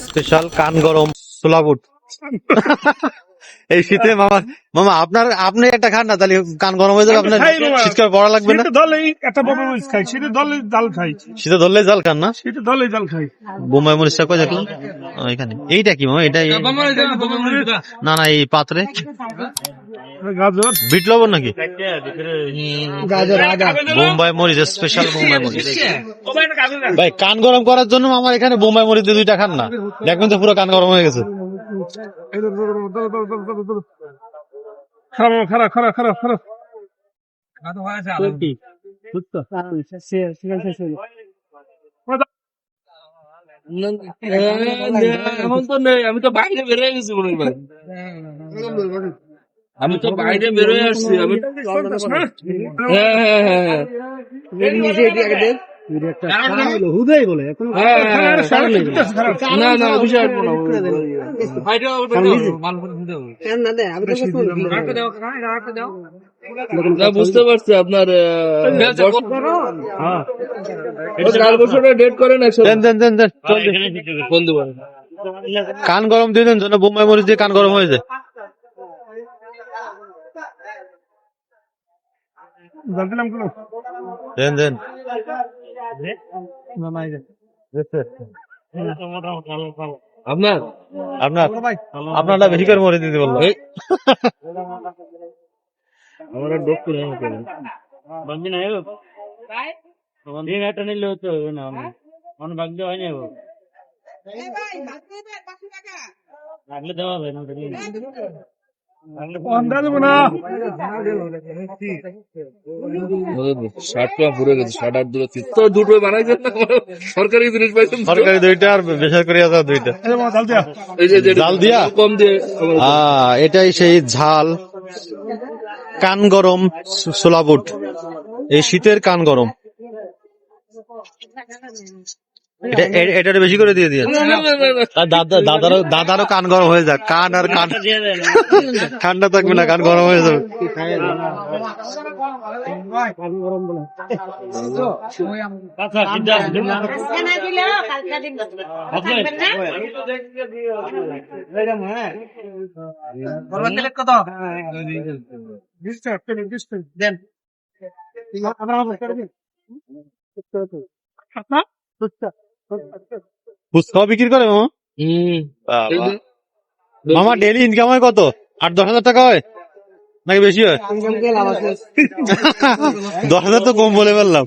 Special কান গরম ছোলা বুট। এই শীতে মামা মামা আপনি একটা খান না, তাহলে কান গরম হয়ে যাবে আপনার, শীতকাল পড়া লাগবে না। শীতে ধরলে জাল খান না, বোম্বাই মরিচটা কই দেখলাম এখানে। এইটা কি মামা? এটা না না, এই পাত্রে বিট লবণ নাকি? বোম্বাই মরিচ, স্পেশাল বোম্বাই মরিচ। ভাই কান গরম করার জন্য আমার এখানে বোম্বাই মরিচ দিয়ে 2টা খান না, দেখবেন তো পুরো কান গরম হয়ে গেছে। এমন তো নেই, আমি তো বাইরে বেরোয় গেছি মনে হয়। আমি তো বাইরে বেরোয় আসছি। আমি হ্যাঁ হ্যাঁ হ্যাঁ না না বিষয় না, বুঝতে পারছি আপনার 4 বছরের ডেট করেন বন্ধু। কান গরম দিয়ে দেন জন্য বোম্বাই মরিচ দিয়ে কান গরম হয়ে যায়। দেন দেন আপনারটা বেশি করে মরে দিতে বললো। আমার ডক্টর বান্ধি না একটা নিলে হতে হবে না, আমার বাগদে হয় না লাগলে দেওয়া হবে না। দুটো বানাইছেন সরকারি জিনিস পাইছেন, সরকারি 2টা আর বেসরকারি আছে 2টা। জাল দিয়া কম দিয়ে এটাই সেই ঝাল কান গরম ছোলা বুট, এই শীতের কান গরম। এটা বেশি করে দিয়ে দিয়ে দাদারও কান গরম হয়ে যাক, কান আর কান ঠান্ডা থাকবে না, কান গরম হয়ে যাবে। ফুচকাও বিক্রি করে মামা? মামা ডেইলি ইনকাম হয় কত? 8-10 হাজার টাকা হয় নাকি বেশি হয়? 10 হাজার তো কম বলে ফেললাম।